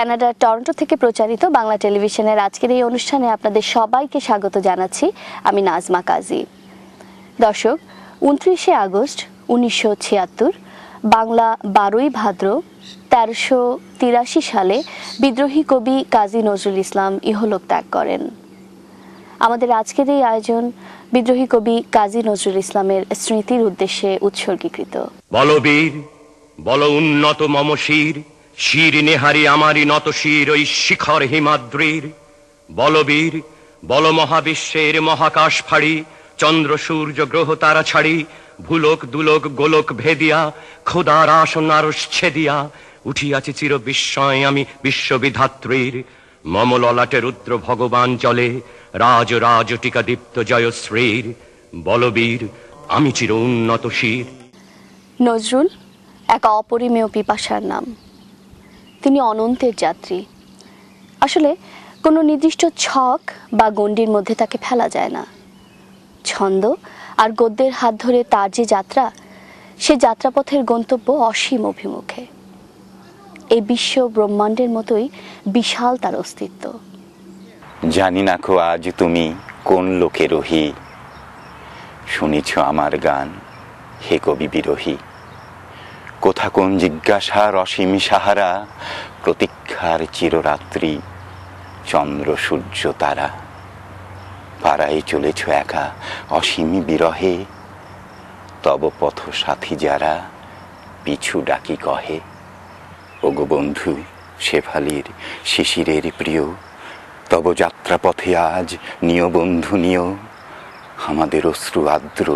কানাডার টরন্টো থেকে প্রচারিত বাংলা টেলিভিশনের আজকের এই অনুষ্ঠানে আপনাদের সবাইকে স্বাগত জানাচ্ছি। আমি নাজমা কাজী। দর্শক, 29শে আগস্ট 1976 বাংলা 12ই ভাদ্র 1383 সালে বিদ্রোহী কবি কাজী নজরুল ইসলাম ইহলোক ত্যাগ করেন। আমাদের আজকের এই আয়োজন বিদ্রোহী কবি কাজী নজরুল ইসলামের স্মৃতির উদ্দেশ্যে উৎসর্গীকৃত। বলবীর বল উন্নত মম শির, শির নেহারি আমারি নত শির ওই শিখর হিমাদ্রির। বলবীর বল মহাবিশ্বের মহাকাশ ফাড়ি, চন্দ্র সূর্য গ্রহ তারা ছাড়ি, ভুলোক দুলোক গোলক ভেদিয়া, খোদার আসন আরশ ছেদিয়া, উঠিয়াছি চির বিস্ময় আমি বিশ্ববিধাত্রীর। মম ললাটে রুদ্র ভগবান চলে, রাজ রাজ টিকা দীপ্ত জয়শ্রীর। বলবীর আমি চির উন্নত শির। নজরুল এক অপরিমেয় পিপাসার নাম। তিনি অনন্তের যাত্রী। আসলে কোনো নির্দিষ্ট ছক বা গণ্ডির মধ্যে তাকে ফেলা যায় না। ছন্দ আর গদ্যের হাত ধরে তার যে যাত্রা, সে যাত্রাপথের গন্তব্য অসীম অভিমুখে। এই বিশ্ব ব্রহ্মাণ্ডের মতোই বিশাল তার অস্তিত্ব। জানি না কো আজ তুমি কোন লোকে রহি, শুনেছ আমার গান হে কবি বিরোহী। কোথা কোন জিজ্ঞাসার অসীম সাহারা, প্রতীক্ষার চিররাত্রি চন্দ্র সূর্য তারা। পাড়ায় চলেছ একা অসীম বিরহে, তব পথ সাথী যারা পিছু ডাকি কহে। ওগো বন্ধু শেফালির শিশিরের প্রিয়, তব যাত্রাপথে আজ নিয় বন্ধু নিয় আমাদের অশ্রু আর্দ্র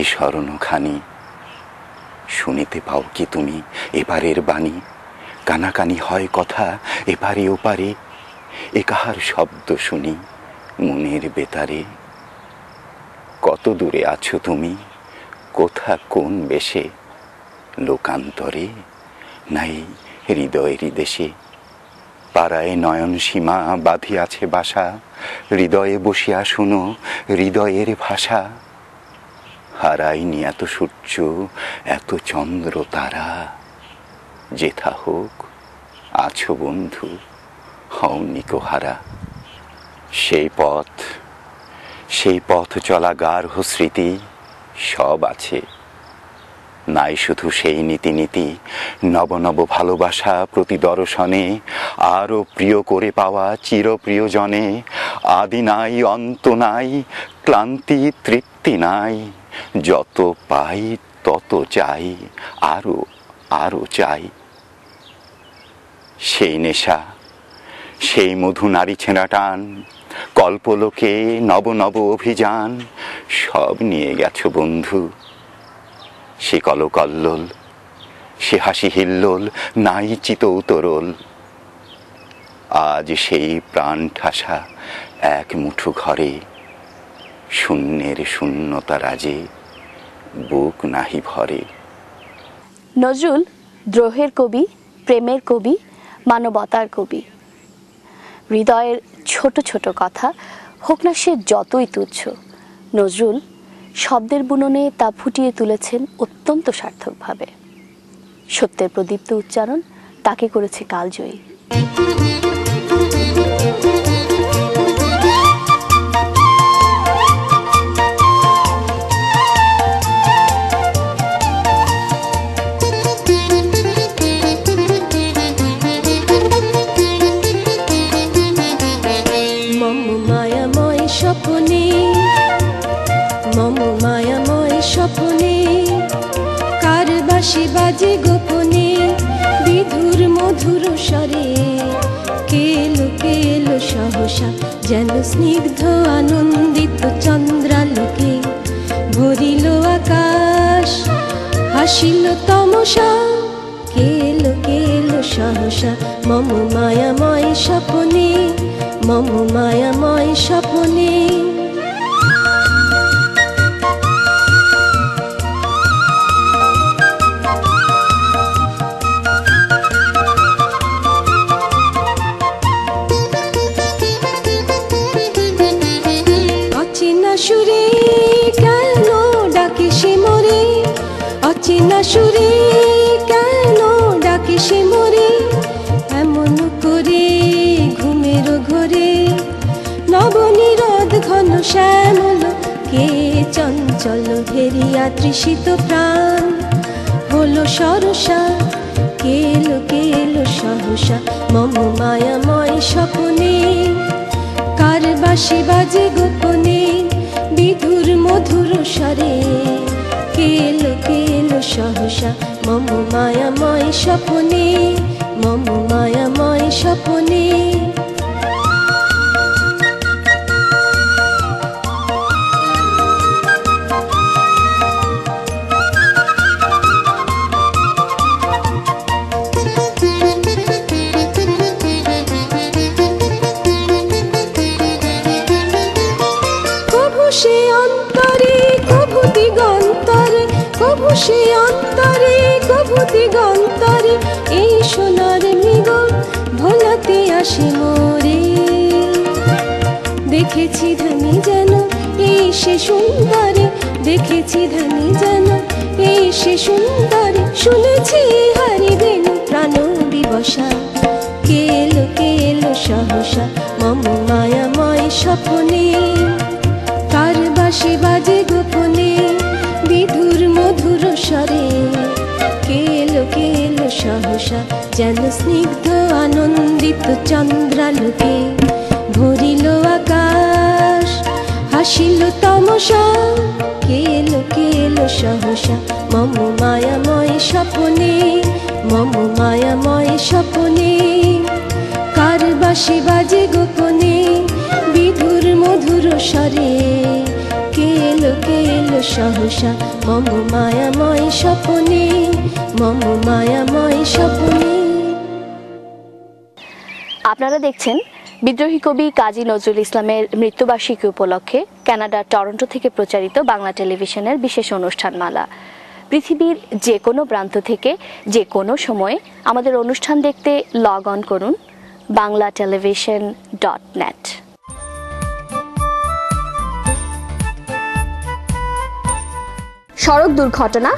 এ স্মরণখানি। শুনিতে পাও কি তুমি এপারের বাণী, কানাকানি হয় কথা এপারে ওপারে। এ কাহার শব্দ শুনি মনের বেতারে। কত দূরে আছো তুমি, কোথা কোন বেশে, লোকান্তরে নাই হৃদয়ের দেশে। পাড়ায় নয়ন সীমা বাঁধিয়াছে বাসা, হৃদয়ে বসিয়া শুনো হৃদয়ের ভাষা। হারাইনি এত সূর্য এত চন্দ্র তারা, যেথা হোক আছো বন্ধু হওনি কো হারা। সেই পথ চলা গার্হ স্মৃতি সব আছে, নাই শুধু সেই নীতি নীতি। নব নব ভালোবাসা প্রতি দর্শনে, আরো প্রিয় করে পাওয়া চিরপ্রিয় জনে। আদি নাই অন্ত নাই, ক্লান্তি তৃপ্তি নাই, যত পাই তত চাই, আরো আরো চাই। সেই নেশা সেই মধু নারী ছেঁড়া টান, কল্পলোকে নব নব অভিযান সব নিয়ে গেছো বন্ধু। সে কলকল্লোল সে হাসি হিল্লোল নাই চিত উতরল। আজ সেই প্রাণ ঠাসা এক মুঠো ঘরে, শূন্যের শূন্যতা রাজে বুক নাহি ভরে। নজরুল দ্রোহের কবি, প্রেমের কবি, মানবতার কবি। হৃদয়ের ছোট ছোট কথা হোক না সে যতই তুচ্ছ, নজরুল শব্দের বুননে তা ফুটিয়ে তুলেছেন অত্যন্ত সার্থকভাবে। সত্যের প্রদীপ্ত উচ্চারণ তাকে করেছে কালজয়ী। বাজে গোপনে বিধুর মধুর স্বরে, কেলো কেলো সহসা যেন স্নিগ্ধ আনন্দিত চন্দ্রালোকে। ভরিল আকাশ হাসিল তমসা, কেলো কেলো সহসা মম মায়াময় স্বপনে, মম মায়াময় স্বপনে। সুরে কেন ডাকে সে মোরে, অচেনা সুরে কেন ডাকে সে মোরে। এমন করে শ্যামল কে চঞ্চল ভেরিয়া তৃষিত প্রাণ হলো সরসা কেলো কেলো সহসা মম মায়াময় স্বপনে কার বাঁশি বাজে গোপনে বিধুর মধুর স্বরে কেলো কেলো সহসা মম মায়াময় স্বপনে মম মায়াময় স্বপনে সে অন্তরে কভু দিগন্তরে কভু সে অন্তরে কভু দিগন্তরে এই সোনার মৃগ ভোলাতে আসে মোরে দেখেছি ধানি যেন এই সে সুন্দরে দেখেছি ধানি যেন এই সে সুন্দরে শুনেছি হারি বেনু প্রাণ বিবসা কেলো কেলো সহসা মম মায়াময় স্বপনে কার বাঁশি বাজে গোপনে বিধুর মধুর স্বরে কেলো কেলো সহসা যেন স্নিগ্ধ আনন্দিত চন্দ্রালোকে ভরিল আকাশ হাসিল তমসা কেলো কেলো সহসা মম মায়াময় স্বপনে মম মায়াময় স্বপনে কার বাঁশি বাজে গোপনে বিধুর মধুর স্বরে কেলো কেলো সহসা মম মায়াময় স্বপনে মম মায়াময় স্বপনে। আপনারা দেখছেন বিদ্রোহী কবি কাজী নজরুল ইসলামের মৃত্যুবার্ষিকী উপলক্ষে কানাডার টরন্টো থেকে প্রচারিত বাংলা টেলিভিশনের বিশেষ অনুষ্ঠানমালা। পৃথিবীর যে কোনো প্রান্ত থেকে যে কোনো সময়ে আমাদের অনুষ্ঠান দেখতে লগ অন করুন banglatelevision.net। সড়ক দুর্ঘটনা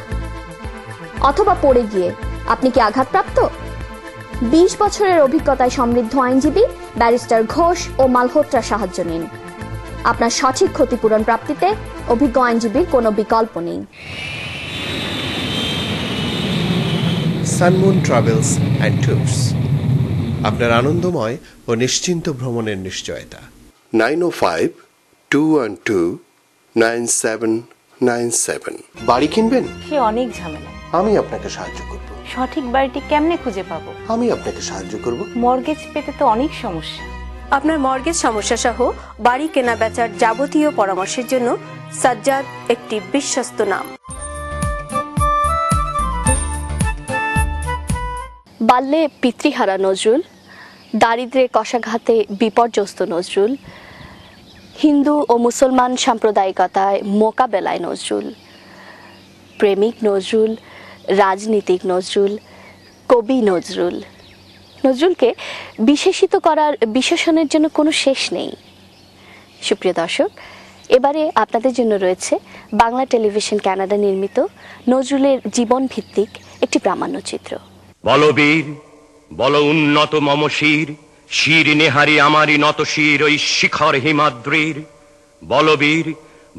অথবা পড়ে গিয়ে আপনি কি আঘাতপ্রাপ্ত? 20 বছরের অভিজ্ঞতায় সমৃদ্ধ আইনজীবী ব্যারিস্টার ঘোষ ও মালহোত্রা সাহায্য নিন। আপনার সঠিক ক্ষতিপূরণ প্রাপ্তিতে অভিজ্ঞ আইনজীবীর কোনো বিকল্প নেই। সানমুন ট্রাভেলস অ্যান্ড ট্যুরস, আপনার আনন্দময় ও নিশ্চিন্ত ভ্রমণের নিশ্চয়তা। 905-212-9797। বাড়ি কিনবেন? সে অনেক ঝামেলা। আমি আপনাকে সাহায্য করব। সঠিক বাড়িটি কেমনে খুঁজে পাবো? আমি আপনাকে সাহায্য করব। মর্গেজ পেতে তো অনেক সমস্যা। আপনার মর্গেজ সমস্যা সহ বাড়ি কেনা বেচার যাবতীয় পরামর্শের জন্য সাজ্জাদ একটি বিশ্বস্ত নাম। বাল্যে পিতৃহারা নজরুল, দারিদ্র্যে কষাঘাতে বিপর্যস্ত নজরুল, হিন্দু ও মুসলমান সাম্প্রদায়িকতায় মোকাবেলায় নজরুল, প্রেমিক নজরুল, রাজনীতিক নজরুল, কবি নজরুল। নজরুলকে বিশেষিত করার বিশেষণের জন্য কোনো শেষ নেই। সুপ্রিয় দর্শক, এবারে আপনাদের জন্য রয়েছে বাংলা টেলিভিশন কানাডা নির্মিত নজরুলের জীবন ভিত্তিক একটি প্রামাণ্যচিত্র। বলবীর বল উন্নত মম শির, শির নেহারি আমারি নত শির ওই শিখর হিমাদ্রির। বলবীর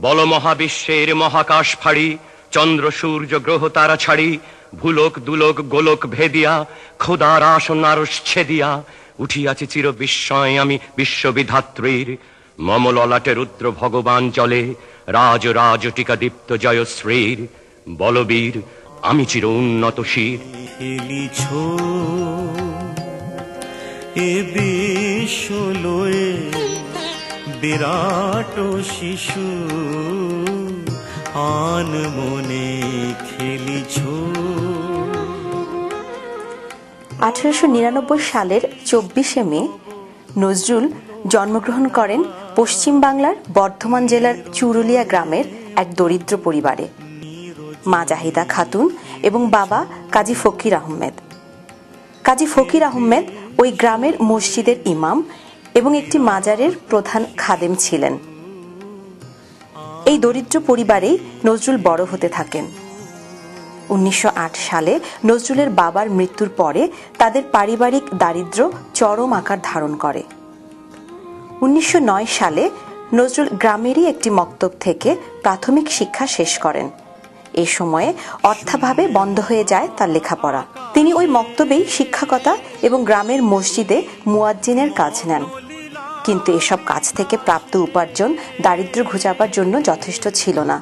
বল মহাবিশ্বের মহাকাশ ফাড়ি, চন্দ্র সূর্য গ্রহ তারা ছাড়ি, ভুলোক দুলোক গোলক ভেদিয়া, খোদার আসন আরশ ছেদিয়া, উঠিয়াছি চির বিস্ময় আমি বিশ্ববিধাত্রীর। মম ললাটে রুদ্র ভগবান চলে, রাজ রাজ টিকা দীপ্ত জয়শ্রীর। বলবীর আমি চির উন্নত শির। এলিছ এ বিশ্বলয়ে বিরাট শিশু, আন মনে খেলিছ। 1899 সালের 24শে মে নজরুল জন্মগ্রহণ করেন পশ্চিম বাংলার বর্ধমান জেলার চুরুলিয়া গ্রামের এক দরিদ্র পরিবারে। মা জাহিদা খাতুন এবং বাবা কাজী ফকির আহমেদ। কাজী ফকির আহমেদ ওই গ্রামের মসজিদের ইমাম এবং একটি মাজারের প্রধান খাদেম ছিলেন। এই দরিদ্র পরিবারেই নজরুল বড় হতে থাকেন। 1908 সালে নজরুলের বাবার মৃত্যুর পরে তাদের পারিবারিক দারিদ্র্য চরম আকার ধারণ করে। 1909 সালে নজরুল গ্রামেরই একটি মক্তব থেকে প্রাথমিক শিক্ষা শেষ করেন। এই সময়ে অর্থাভাবে বন্ধ হয়ে যায় তার লেখাপড়া। তিনি ওই মক্তবেই শিক্ষকতা এবং গ্রামের মসজিদে মুয়াজ্জিনের কাজ নেন। কিন্তু এসব কাজ থেকে প্রাপ্ত উপার্জন দারিদ্র্য ঘুচাবার জন্য যথেষ্ট ছিল না।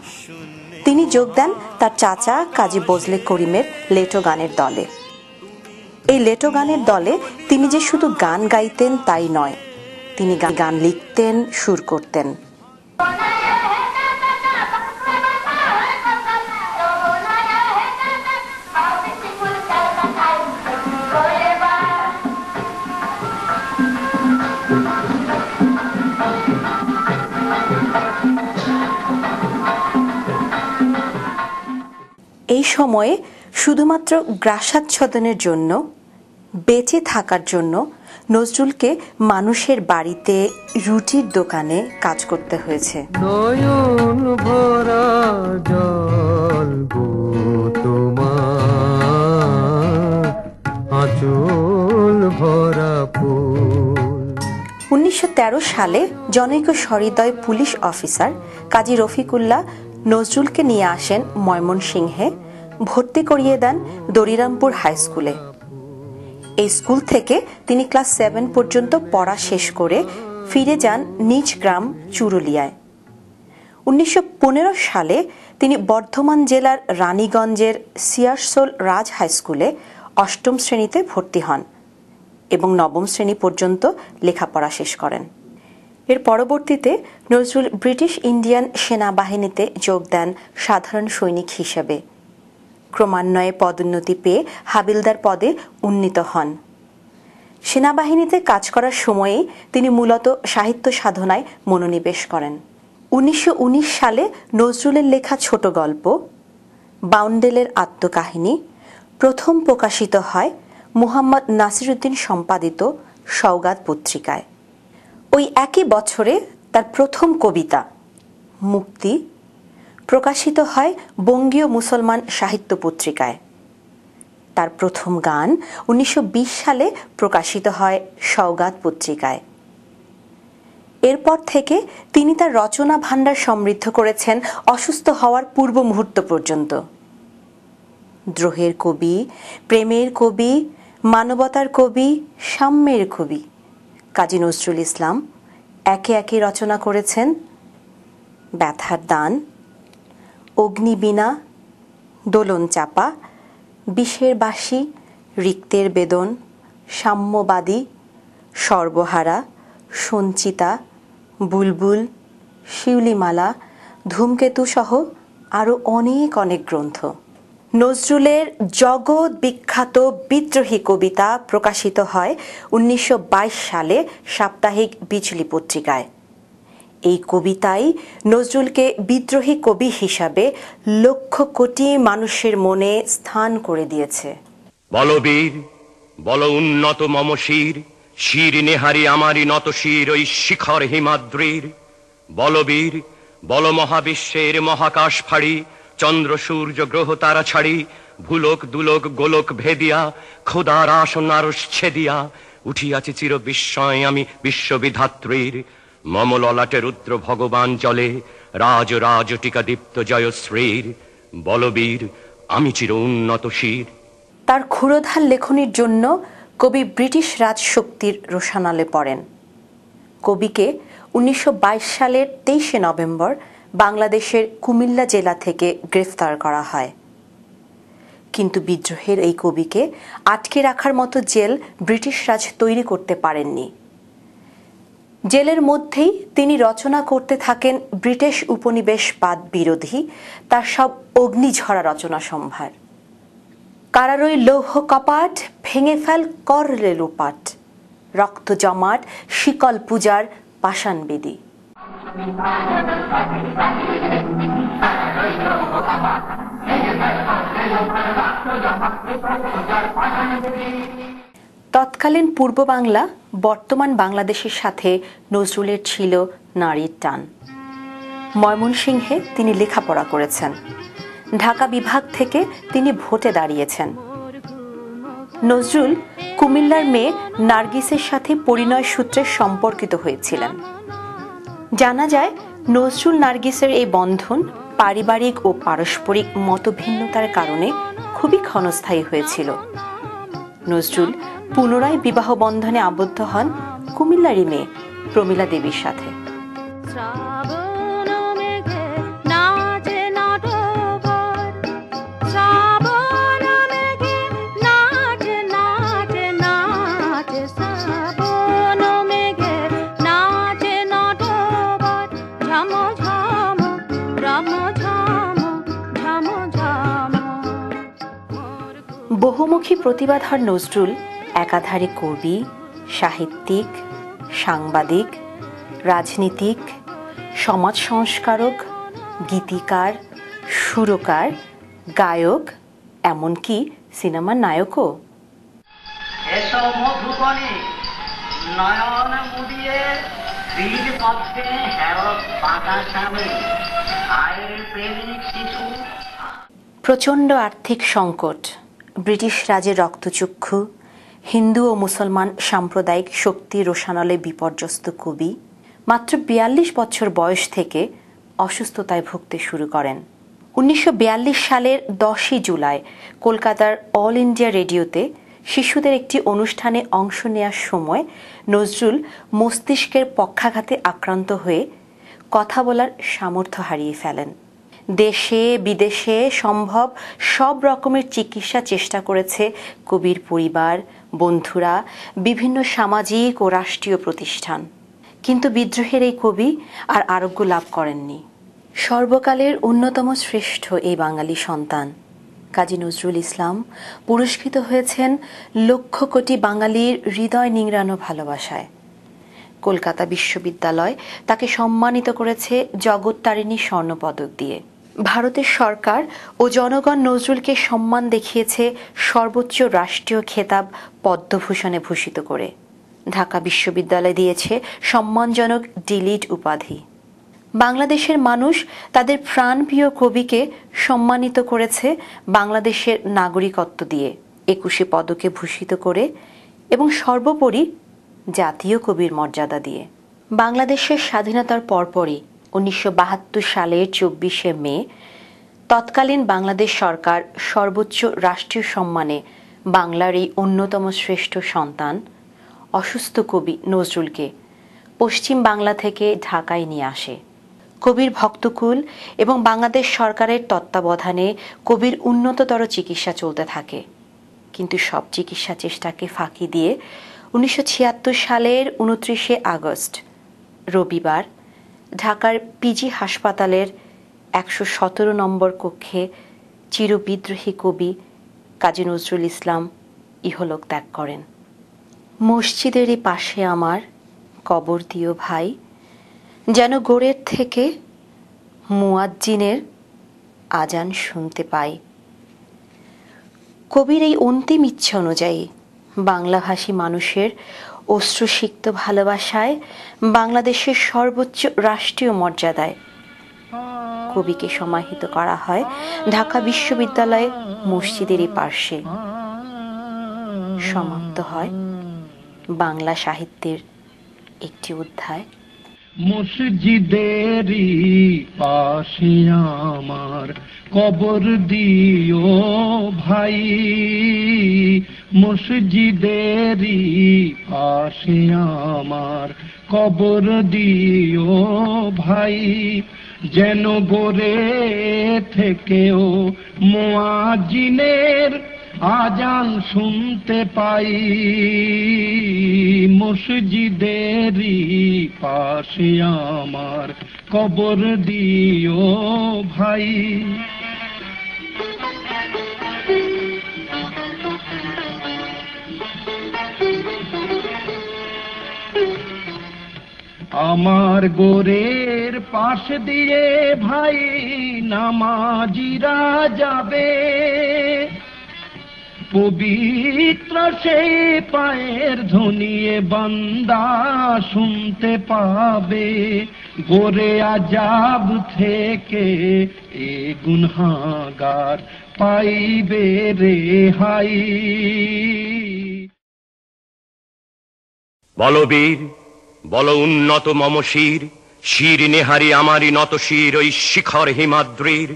তিনি যোগ দেন তার চাচা কাজী বজলে করিমের লেটো গানের দলে। এই লেটো গানের দলে তিনি যে শুধু গান গাইতেন তাই নয়, তিনি গান লিখতেন, সুর করতেন। এই সময়ে শুধুমাত্র গ্রাসাচ্ছাদনের জন্য, বেঁচে থাকার জন্য নজরুলকে মানুষের বাড়িতে, রুটির দোকানে কাজ করতে হয়েছে। নয়ন ভরা জল গো তোমার, আঁচল ভরা ফুল। 1913 সালে জনৈক সহৃদয় পুলিশ অফিসার কাজী রফিকুল্লাহ নজরুলকে নিয়ে আসেন ময়মনসিংহে, ভর্তি করিয়ে দেন দরিরামপুর হাই স্কুলে। এই স্কুল থেকে তিনি ক্লাস 7 পর্যন্ত পড়া শেষ করে ফিরে যান নিজ গ্রাম চুরুলিয়ায়। 1915 সালে তিনি বর্ধমান জেলার রানীগঞ্জের সিয়ারসোল রাজ হাই স্কুলে 8ম শ্রেণীতে ভর্তি হন এবং 9ম শ্রেণী পর্যন্ত লেখাপড়া শেষ করেন। এর পরবর্তীতে নজরুল ব্রিটিশ ইন্ডিয়ান সেনাবাহিনীতে যোগ দেন সাধারণ সৈনিক হিসেবে। ক্রমান্বয়ে পদোন্নতি পেয়ে হাবিলদার পদে উন্নীত হন। সেনাবাহিনীতে কাজ করার সময়েই তিনি মূলত সাহিত্য সাধনায় মনোনিবেশ করেন। 1919 সালে নজরুলের লেখা ছোট গল্প বাউন্ডেলের আত্মকাহিনী প্রথম প্রকাশিত হয় মুহাম্মদ নাসিরুদ্দিন সম্পাদিত সওগাত পত্রিকায়। ওই একই বছরে তার প্রথম কবিতা মুক্তি প্রকাশিত হয় বঙ্গীয় মুসলমান সাহিত্য পত্রিকায়। তার প্রথম গান 1920 সালে প্রকাশিত হয় সওগাত পত্রিকায়। এরপর থেকে তিনি তার রচনা ভাণ্ডার সমৃদ্ধ করেছেন অসুস্থ হওয়ার পূর্ব মুহূর্ত পর্যন্ত। দ্রোহের কবি, প্রেমের কবি, মানবতার কবি, সাম্যের কবি কাজী নজরুল ইসলাম একে একে রচনা করেছেন ব্যথার দান, অগ্নিবীণা, দোলন চাপা, বিষের বাঁশি, রিক্তের বেদন, সাম্যবাদী, সর্বহারা, সঞ্চিতা, বুলবুল, শিউলিমালা, ধূমকেতু সহ আরও অনেক অনেক গ্রন্থ। নজরুলের জগৎ বিখ্যাত বিদ্রোহী কবিতা প্রকাশিত হয় 1922 সালে সাপ্তাহিক বিজলি পত্রিকায়। এই কবিতাই নজরুলকে বিদ্রোহী কবি হিসাবে লক্ষ কোটি মানুষের মনে স্থান করে দিয়েছে। বলবীর বল উন্নত মম শির, শির নেহারি আমারি নত শির ওই শিখর হিমাদ্রির। বলবীর বল মহাবিশ্বের মহাকাশ ফাড়ি, চন্দ্র সূর্য গ্রহ তারা ছাড়ি, ভুলোক দুলোক গোলক ভেদিয়া, খোদার আসন আরশ ছেদিয়া, উঠিয়াছি চির বিস্ময় আমি বিশ্ববিধাত্রীর। মম ললাটে রুদ্র ভগবান জলে, রাজ রাজ টিকা দীপ্ত জয়শ্রীর। বলবীর আমি চির উন্নত শির। তার ক্ষুরোধার লেখনির জন্য কবি ব্রিটিশ রাজ শক্তির রোষানলে পড়েন। কবিকে 1922 সালের 23শে নভেম্বর বাংলাদেশের কুমিল্লা জেলা থেকে গ্রেফতার করা হয়। কিন্তু বিদ্রোহের এই কবিকে আটকে রাখার মতো জেল ব্রিটিশ রাজ তৈরি করতে পারেননি। জেলের মধ্যেই তিনি রচনা করতে থাকেন ব্রিটিশ উপনিবেশবাদ বিরোধী তার সব অগ্নিঝরা রচনা সম্ভার। কারারই লৌহ কপাট, ভেঙে ফেল করলে লোপাট, রক্ত জমাট শিকল পূজার পাষাণ বেদী। তৎকালীন পূর্ব বাংলা বর্তমান বাংলাদেশের সাথে নজরুলের ছিল নারীর টান। ময়মনসিংহে তিনি লেখাপড়া করেছেন। ঢাকা বিভাগ থেকে তিনি ভোটে দাঁড়িয়েছেন। নজরুল কুমিল্লার মেয়ে নার্গিসের সাথে পরিণয় সূত্রে সম্পর্কিত হয়েছিলেন। জানা যায় নজরুল নার্গিসের এই বন্ধন পারিবারিক ও পারস্পরিক মতভিন্নতার কারণে খুবই ক্ষণস্থায়ী হয়েছিল। নজরুল পুনরায় বিবাহ বন্ধনে আবদ্ধ হন কুমিল্লারই মেয়ে প্রমীলা দেবীর সাথে। বহুমুখী প্রতিভাধর নজরুল একাধারে কবি, সাহিত্যিক, সাংবাদিক, রাজনীতিক, সমাজ সংস্কারক, গীতিকার, সুরকার, গায়ক, এমনকি সিনেমার নায়কও। এসব মধুবনে নয়ন মুদিয়ে বীর পথে হেরত পাতা স্বামী আয়ের প্রেমিক শিশু। প্রচণ্ড আর্থিক সংকট, ব্রিটিশ রাজের রক্তচক্ষু, হিন্দু ও মুসলমান সাম্প্রদায়িক শক্তি রোষানলে বিপর্যস্ত কবি মাত্র ৪২ বছর বয়স থেকে অসুস্থতায় ভুগতে শুরু করেন। ১৯৪২ সালের ১০ই জুলাই কলকাতার অল ইন্ডিয়া রেডিওতে শিশুদের একটি অনুষ্ঠানে অংশ নেওয়ার সময় নজরুল মস্তিষ্কের পক্ষাঘাতে আক্রান্ত হয়ে কথা বলার সামর্থ্য হারিয়ে ফেলেন। দেশে বিদেশে সম্ভব সব রকমের চিকিৎসা চেষ্টা করেছে কবির পরিবার, বন্ধুরা, বিভিন্ন সামাজিক ও রাষ্ট্রীয় প্রতিষ্ঠান, কিন্তু বিদ্রোহের এই কবি আর আরোগ্য লাভ করেননি। সর্বকালের অন্যতম শ্রেষ্ঠ এই বাঙালি সন্তান কাজী নজরুল ইসলাম পুরস্কৃত হয়েছেন লক্ষ কোটি বাঙালির হৃদয় নিংড়ানো ভালোবাসায়। কলকাতা বিশ্ববিদ্যালয় তাকে সম্মানিত করেছে জগত্তারিণী স্বর্ণপদক দিয়ে। ভারতের সরকার ও জনগণ নজরুলকে সম্মান দেখিয়েছে সর্বোচ্চ রাষ্ট্রীয় খেতাব পদ্মভূষণে ভূষিত করে। ঢাকা বিশ্ববিদ্যালয় দিয়েছে সম্মানজনক ডিলিট উপাধি। বাংলাদেশের মানুষ তাদের প্রাণপ্রিয় কবিকে সম্মানিত করেছে বাংলাদেশের নাগরিকত্ব দিয়ে, ২১ পদকে ভূষিত করে এবং সর্বোপরি জাতীয় কবির মর্যাদা দিয়ে। বাংলাদেশের স্বাধীনতার পরপরই ১৯৭২ সালের ২৪শে মে তৎকালীন বাংলাদেশ সরকার সর্বোচ্চ রাষ্ট্রীয় সম্মানে বাংলার এই অন্যতম শ্রেষ্ঠ সন্তান অসুস্থ কবি নজরুলকে পশ্চিম বাংলা থেকে ঢাকায় নিয়ে আসে। কবির ভক্তকুল এবং বাংলাদেশ সরকারের তত্ত্বাবধানে কবির উন্নততর চিকিৎসা চলতে থাকে, কিন্তু সব চিকিৎসা চেষ্টাকে ফাঁকি দিয়ে ১৯৭৬ সালের ২৯শে আগস্ট রবিবার ঢাকার পিজি হাসপাতালের ১১৭ নম্বর কক্ষে চিরবিদ্রোহী কবি কাজী নজরুল ইসলাম ইহলোক ত্যাগ করেন। মসজিদেরই পাশে আমার কবর দিও ভাই, যেন গোড়ের থেকে মুয়াজ্জিনের আজান শুনতে পাই। কবির এই অন্তিম ইচ্ছা অনুযায়ী বাংলাভাষী মানুষের অশ্রুসিক্ত ভালোবাসায় বাংলাদেশের সর্বোচ্চ রাষ্ট্রীয় মর্যাদায় কবিকে সমাহিত করা হয় ঢাকা বিশ্ববিদ্যালয়ে মসজিদেরই পার্শ্বে। সমাপ্ত হয় বাংলা সাহিত্যের একটি অধ্যায়। মসজিদেরই পাশে আমার কবর দিও ভাই, মসজিদেরই পাশে আমার কবর দিও ভাই, যেন গোরে থেকেও মুয়াজ্জিনের আজান শুনতে পাই। মসজিদেরই পাশে আমার কবর দিও ভাই। আমার গোরের পাশ দিয়ে ভাই নামাজিরা যাবে, পবিত্র সেই পায়ের ধ্বনিয়ে বান্দা শুনতে পাবে। গোরে আজাব থেকে এ গুনহাগার পাইবে রেহাই। বলবীর বল উন্নত মম শির, শির নেহারি আমারই নত শির ওই শিখর হিমাদ্রির।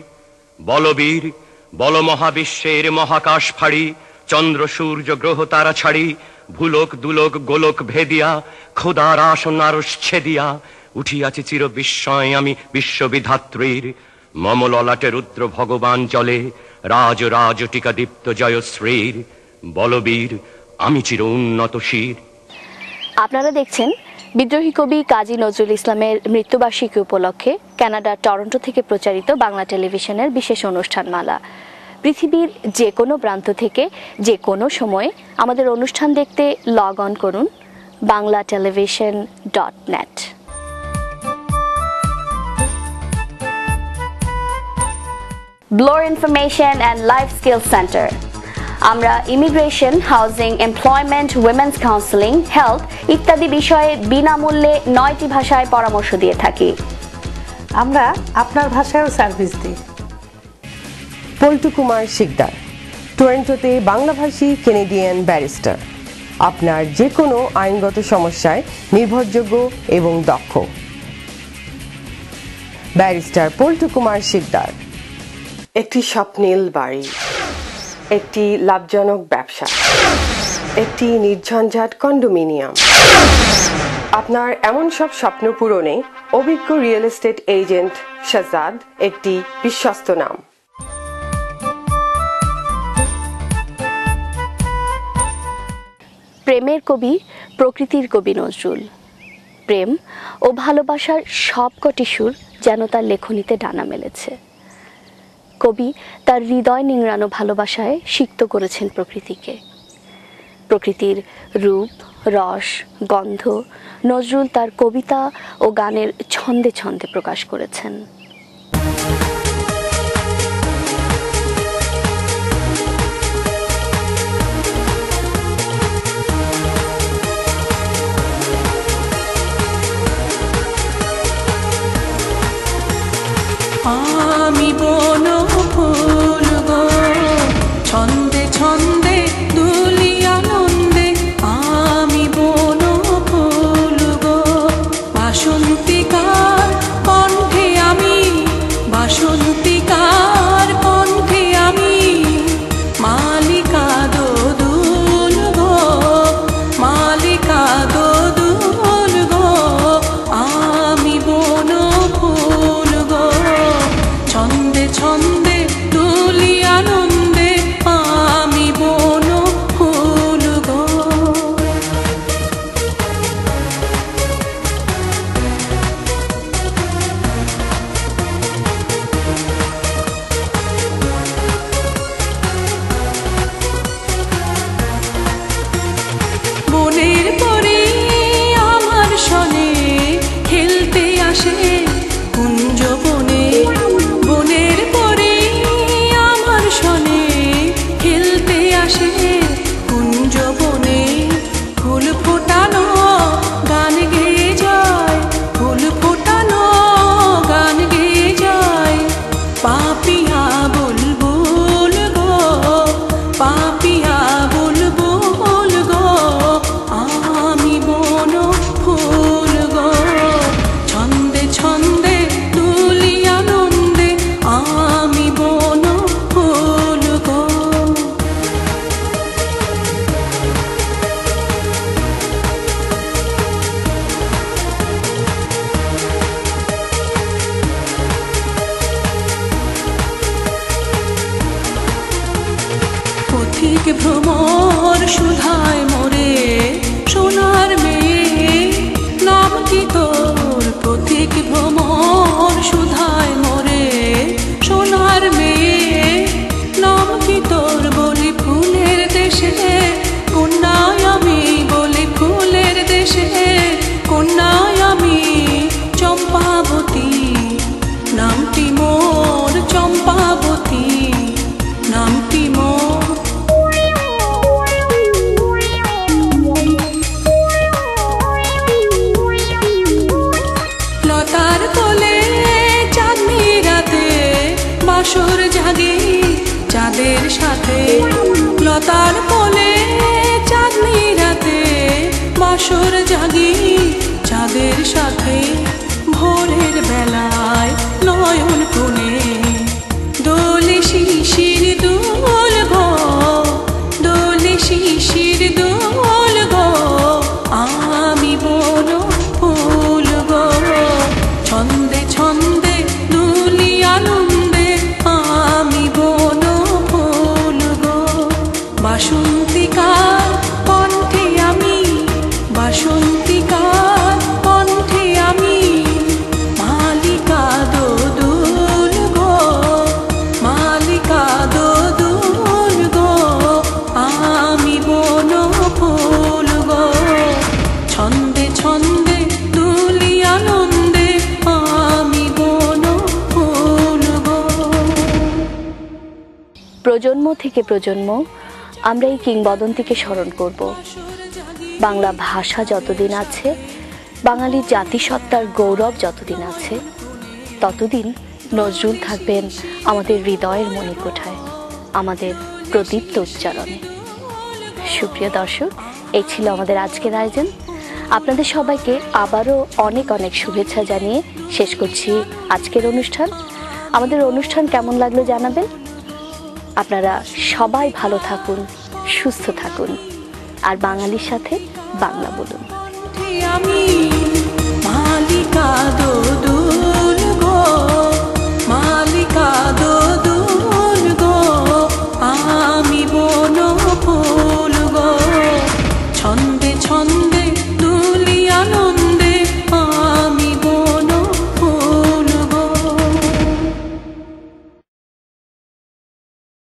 বলবীর বল মহাবিশ্বের মহাকাশ ফাড়ি, চন্দ্র সূর্য গ্রহ তারা ছাড়ি, ভুলোক দুলোক গোলক ভেদিয়া, খোদার আসন আরশ ছেদিয়া, উঠিয়াছি চির বিস্ময় আমি বিশ্ববিধাত্রীর। মম ললাটে রুদ্র ভগবান জলে, রাজ রাজ টিকা দীপ্ত জয়শ্রীর। বলবীর আমি চির উন্নত শির। আপনারা দেখছেন বিদ্রোহী কবি কাজী নজরুল ইসলামের মৃত্যুবার্ষিকী উপলক্ষে কানাডার টরন্টো থেকে প্রচারিত বাংলা টেলিভিশনের বিশেষ অনুষ্ঠানমালা। পৃথিবীর যে কোনো প্রান্ত থেকে যে কোনো সময়ে আমাদের অনুষ্ঠান দেখতে লগ অন করুন banglatelevision.net। ব্লোর information and life skill centre. আমরা immigration, housing, employment, women's counselling, health ইত্যাদি বিষয়ে বিনামূল্যে 9টি ভাষায় পরামর্শ দিয়ে থাকি। আমরা আপনার ভাষায়ও সার্ভিস দিই। পল্টু কুমার শিকদার, টরন্টোতে বাংলাভাষী কেনেডিয়ান ব্যারিস্টার। আপনার যে কোনো আইনগত সমস্যায় নির্ভরযোগ্য এবং দক্ষ। ব্যারিস্টার পল্টু কুমার শিকদার। একটি স্বপ্নিল বাড়ি, একটি লাভজনক ব্যবসা, একটি নির্ঝঞ্ঝাট কন্ডোমিনিয়াম। আপনার এমন সব স্বপ্ন পূরণে অভিজ্ঞ রিয়েল এস্টেট এজেন্ট শাহজাদ একটি বিশ্বস্ত নাম। প্রেমের কবি, প্রকৃতির কবি নজরুল। প্রেম ও ভালোবাসার সবকটি সুর যেন তার লেখনীতে ডানা মেলেছে। কবি তার হৃদয় নিংড়ানো ভালোবাসায় সিক্ত করেছেন প্রকৃতিকে। প্রকৃতির রূপ, রস, গন্ধ নজরুল তার কবিতা ও গানের ছন্দে ছন্দে প্রকাশ করেছেন। আমি বন ফুল গো, ছন্দে ছন্দে দুলি আনন্দে। আমি বন ফুল গো, বাসন্তিকার কণ্ঠে আমি, বাসন্তিকার কণ্ঠে আমি। মালিকা দোদুল গো, মালিকা দোদুল গো। আমি বন ফুল গো, ছন্দে ছন্দে দুলি আনন্দে। আমি বন ফুল গো। বনের পরে আমার সনে খেলতে আসে কুঞ্জ বনে। বনের পরে আমার সনে খেলতে আসে কুঞ্জ বনে। ফুল ফোটানো গান গেয়ে যায়, ফুল ফোটানো গান গেয়ে যায়। পাপিয়া বুলবুল গো, পাপিয়া বুলবুল গো। আমি বন ফুল গো, ছন্দে ছন্দে দুলি আনন্দে। আমি বন ফুল গো। পথিক ভ্রমর সুধায় মোরে, সোনার মেয়ে নাম কি তোর? পথিক ভ্রমর সুধায় মোরে, সোনার মেয়ে নাম কি তোর? বলি ফুলের দেশে কন্যায় আমি, বলি ফুলের দেশে কন্যায় আমি। চম্পাবতী নামটি মোর, চম্পাবতী নামটি মোর। লতার তলে চাঁদনি রাতে বাসর জাগে চাঁদের সাথে। লতার তলে চাঁদনি রাতে বাসর জাগে চাঁদের সাথে। ভোর ফাগুন কোণে দোলে শিশির দোল গো, দোলে শিশির দোল গো, আমি বন ফুল গো। ছন্দে ছন্দে দুলি আনন্দে আমি বন ফুল গো। বাসন্তিকার কণ্ঠে আমি, বাসন্তিকার কণ্ঠে আমি মালিকা দোদুল গো, মালিকা দোদুল গো, আমি বন ফুল গো। ছন্দে ছন্দে দুলি আনন্দে আমি বন ফুল গো। প্রজন্ম থেকে প্রজন্ম আমরা এই কিংবদন্তিকে স্মরণ করব। বাংলা ভাষা যতদিন আছে, বাঙালির জাতিসত্তার গৌরব যতদিন আছে, ততদিন নজরুল থাকবেন আমাদের হৃদয়ের মণিকোঠায়, আমাদের প্রদীপ্ত উচ্চারণে। সুপ্রিয় দর্শক, এই ছিল আমাদের আজকের আয়োজন। আপনাদের সবাইকে আবারও অনেক অনেক শুভেচ্ছা জানিয়ে শেষ করছি আজকের অনুষ্ঠান। আমাদের অনুষ্ঠান কেমন লাগলো জানাবেন। আপনারা সবাই ভালো থাকুন, সুস্থ থাকুন, আর বাঙালির সাথে বাংলা বলুন। আমি